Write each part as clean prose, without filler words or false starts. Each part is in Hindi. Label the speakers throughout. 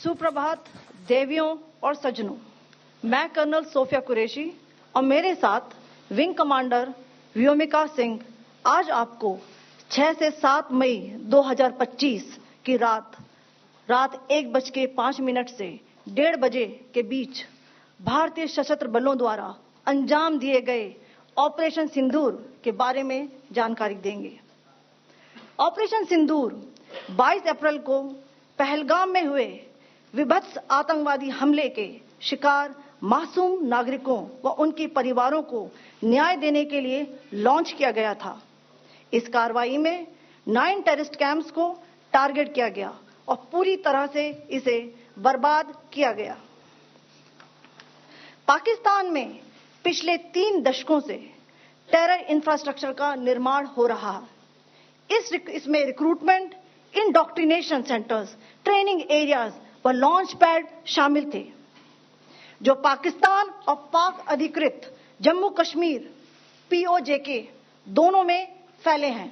Speaker 1: सुप्रभात देवियों और सज्जनों, मैं कर्नल सोफिया कुरैशी और मेरे साथ विंग कमांडर व्योमिका सिंह आज आपको 6 से 7 मई 2025 की रात 1:05 से 1:30 बजे के बीच भारतीय सशस्त्र बलों द्वारा अंजाम दिए गए ऑपरेशन सिंदूर के बारे में जानकारी देंगे। ऑपरेशन सिंदूर 22 अप्रैल को पहलगाम में हुए विभत्स आतंकवादी हमले के शिकार मासूम नागरिकों व उनके परिवारों को न्याय देने के लिए लॉन्च किया गया था। इस कार्रवाई में 9 टेररिस्ट कैंप्स को टारगेट किया गया और पूरी तरह से इसे बर्बाद किया गया। पाकिस्तान में पिछले 3 दशकों से टेरर इंफ्रास्ट्रक्चर का निर्माण हो रहा है। इसमें recruitment, indoctrination centres, training areas व लॉन्च पैड शामिल थे, जो पाकिस्तान और पाक अधिकृत जम्मू कश्मीर POJK दोनों में फैले हैं।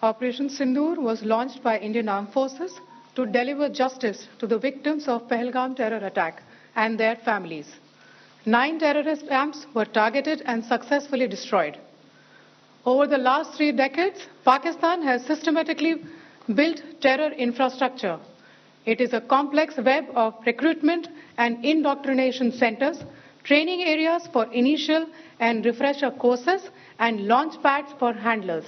Speaker 2: Operation Sindoor was launched by Indian Armed Forces to deliver justice to the victims of Pahalgam terror attack and their families. 9 terrorist camps were targeted and successfully destroyed. Over the last 3 decades, Pakistan has systematically built terror infrastructure. It is a complex web of recruitment and indoctrination centers, training areas for initial and refresher courses, and launch pads for handlers.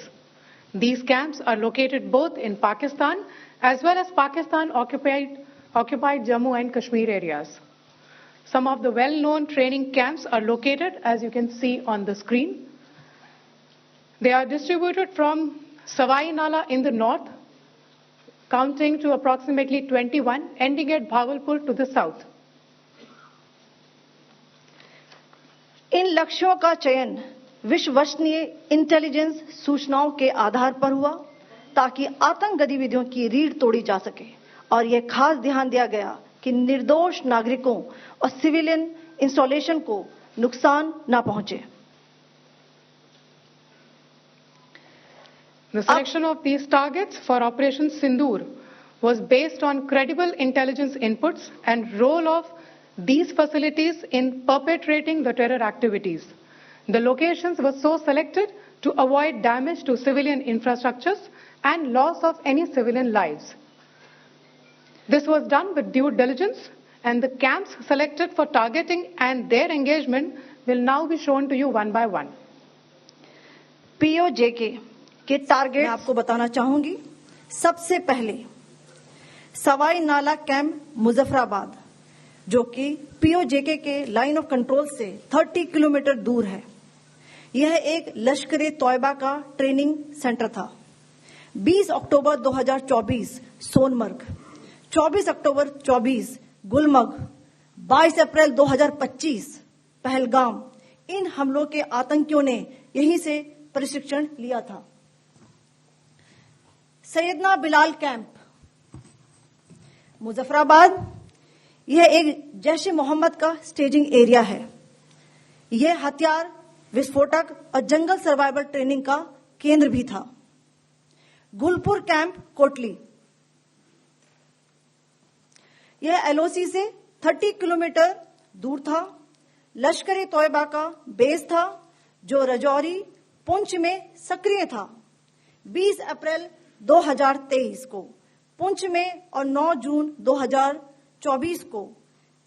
Speaker 2: These camps are located both in Pakistan as well as Pakistan-occupied Jammu and Kashmir areas. Some of the well-known training camps are located, as you can see on the screen. They are distributed from Savai Nala in the north, counting to approximately 21, ending at Bhagalpur to the south.
Speaker 1: इन लक्ष्यों का चयन विश्वसनीय इंटेलिजेंस सूचनाओं के आधार पर हुआ ताकि आतंक गतिविधियों की रीढ़ तोड़ी जा सके, और यह खास ध्यान दिया गया कि निर्दोष नागरिकों और सिविलियन इंस्टॉलेशन को नुकसान न पहुंचे।
Speaker 2: The selection of these targets for Operation Sindoor was based on credible intelligence inputs and role of these facilities in perpetrating the terror activities. The locations were so selected to avoid damage to civilian infrastructures and loss of any civilian lives. This was done with due diligence, and the camps selected for targeting and their engagement will now be shown to you one by one.
Speaker 1: POJK के टारगेट मैं आपको बताना चाहूंगी। सबसे पहले सवाई नाला कैंप मुजफ्फराबाद, जो कि POJK के लाइन ऑफ कंट्रोल से 30 किलोमीटर दूर है। यह एक लश्कर-ए तौयबा का ट्रेनिंग सेंटर था। 20 अक्टूबर 2024 सोनमर्ग, 24 अक्टूबर 24 गुलमर्ग, 22 अप्रैल 2025 पहलगाम, इन हमलों के आतंकियों ने यहीं से प्रशिक्षण लिया था। सैयदना बिलाल कैंप मुजफ्फराबाद, यह एक जैश ए मोहम्मद का स्टेजिंग एरिया है। यह हथियार, विस्फोटक और जंगल सर्वाइवल ट्रेनिंग का केंद्र भी था। गुलपुर कैंप कोटली, यह LOC से 30 किलोमीटर दूर था। लश्कर ए तौयबा का बेस था, जो रजौरी, पुंछ में सक्रिय था। 20 अप्रैल 2023 को पुंछ में और 9 जून 2024 को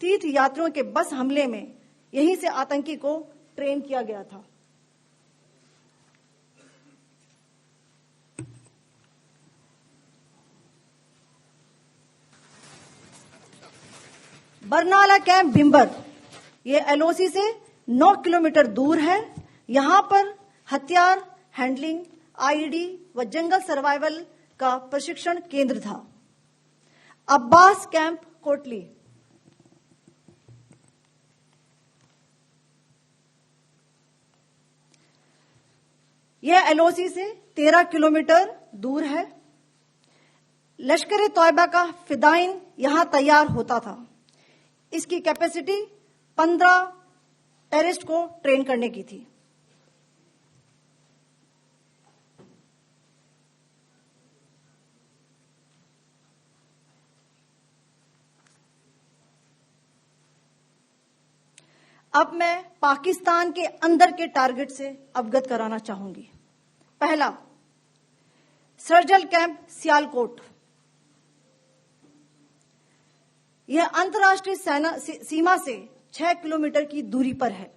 Speaker 1: तीर्थ यात्रियों के बस हमले में यहीं से आतंकी को ट्रेन किया गया था। बरनाला कैंप भिंबर, यह LOC से 9 किलोमीटर दूर है। यहां पर हथियार, हैंडलिंग, IED व जंगल सर्वाइवल का प्रशिक्षण केंद्र था। अब्बास कैंप कोटली, यह LOC से 13 किलोमीटर दूर है। लश्कर ए तौयबा का फिदाइन यहां तैयार होता था। इसकी कैपेसिटी 15 टेररिस्ट को ट्रेन करने की थी। अब मैं पाकिस्तान के अंदर के टारगेट से अवगत कराना चाहूंगी। पहला, सर्जिकल कैंप सियालकोट। यह अंतर्राष्ट्रीय सीमा से 6 किलोमीटर की दूरी पर है,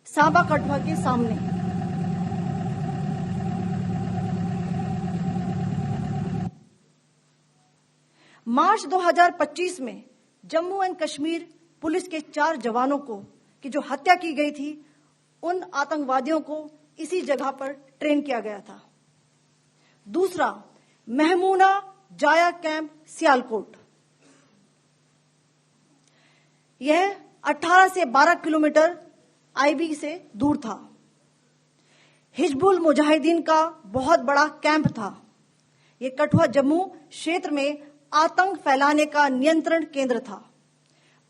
Speaker 1: सांबा कठुआ के सामने। मार्च 2025 में जम्मू एंड कश्मीर पुलिस के 4 जवानों की जो हत्या की गई थी, उन आतंकवादियों को इसी जगह पर ट्रेन किया गया था। दूसरा, महमूना जाया कैंप सियालकोट। यह 18 से 12 किलोमीटर आईबी से दूर था। हिजबुल मुजाहिदीन का बहुत बड़ा कैंप था। यह कठुआ जम्मू क्षेत्र में आतंक फैलाने का नियंत्रण केंद्र था।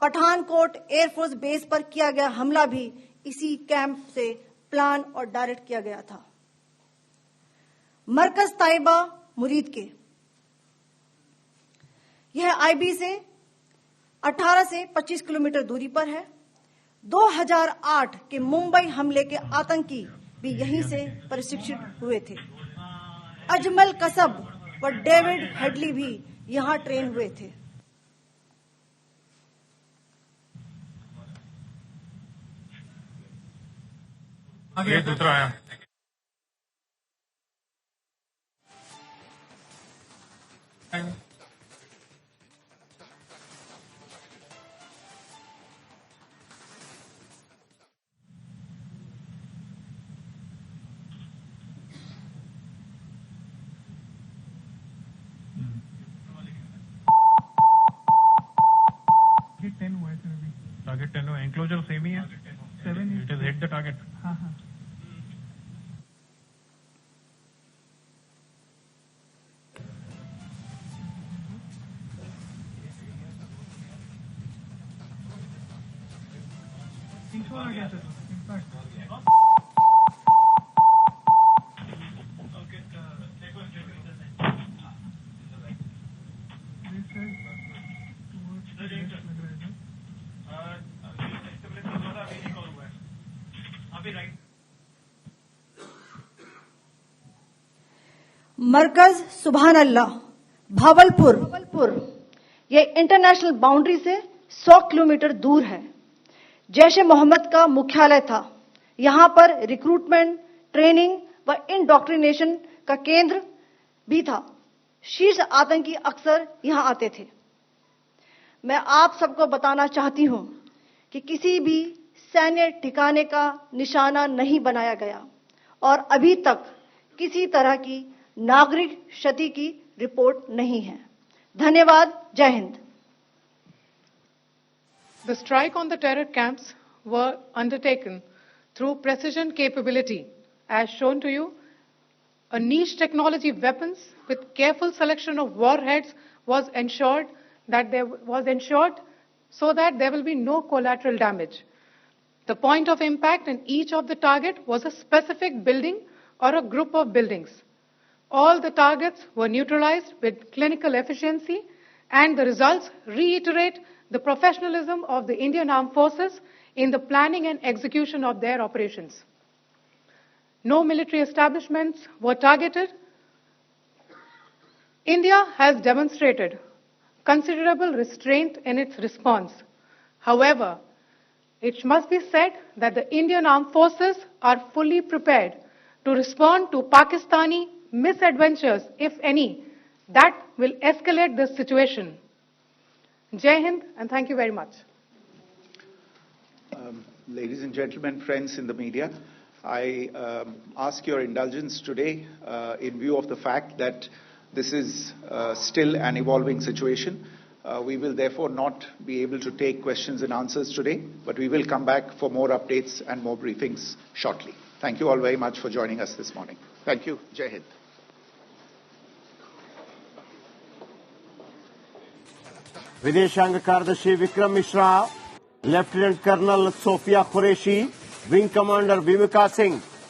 Speaker 1: पठानकोट एयरफोर्स बेस पर किया गया हमला भी इसी कैंप से प्लान और डायरेक्ट किया गया था। मरकज ताइबा मुरीद के, यह आईबी से 18 से 25 किलोमीटर दूरी पर है। 2008 के मुंबई हमले के आतंकी भी यहीं से प्रशिक्षित हुए थे। अजमल कसब व डेविड हेडली भी यहां ट्रेन हुए थे।
Speaker 3: आगे दूसरा है। टारगेट 10 हुआ, एंक्लोजर सेम ही है। 7 it is hit the target. हाँ हाँ।
Speaker 1: मरकज सुभान अल्लाह भावलपुर, यह इंटरनेशनल बाउंड्री से 100 किलोमीटर दूर है। जैश ए मोहम्मद का मुख्यालय था। यहां पर रिक्रूटमेंट, ट्रेनिंग व इंडोक्ट्रिनेशन का केंद्र भी था। शीर्ष आतंकी अक्सर यहां आते थे। मैं आप सबको बताना चाहती हूं कि किसी भी सैन्य ठिकाने का निशाना नहीं बनाया गया और अभी तक किसी तरह की नागरिक क्षति की रिपोर्ट नहीं है। धन्यवाद। जय Hind.
Speaker 2: The strike on the terror camps were undertaken through precision capability, as shown to you. A niche technology weapons with careful selection of warheads was ensured so that there will be no collateral damage. The point of impact in each of the target was a specific building or a group of buildings. All the targets were neutralized with clinical efficiency, and the results reiterate the professionalism of the Indian Armed Forces in the planning and execution of their operations. No military establishments were targeted. India has demonstrated considerable restraint in its response. However, it must be said that the Indian Armed Forces are fully prepared to respond to Pakistani misadventures, if any, that will escalate this situation. Jai Hind, and thank you very much.
Speaker 4: Ladies and gentlemen, friends in the media, I ask your indulgence today in view of the fact that this is still an evolving situation. We will therefore not be able to take questions and answers today, but we will come back for more updates and more briefings shortly. Thank you all very much for joining us this morning. Thank you. Jai Hind.
Speaker 5: विदेशांग कार्यदर्शी Vikram Mishra, lieutenant colonel Sofia Qureshi, wing commander Bhimika Singh,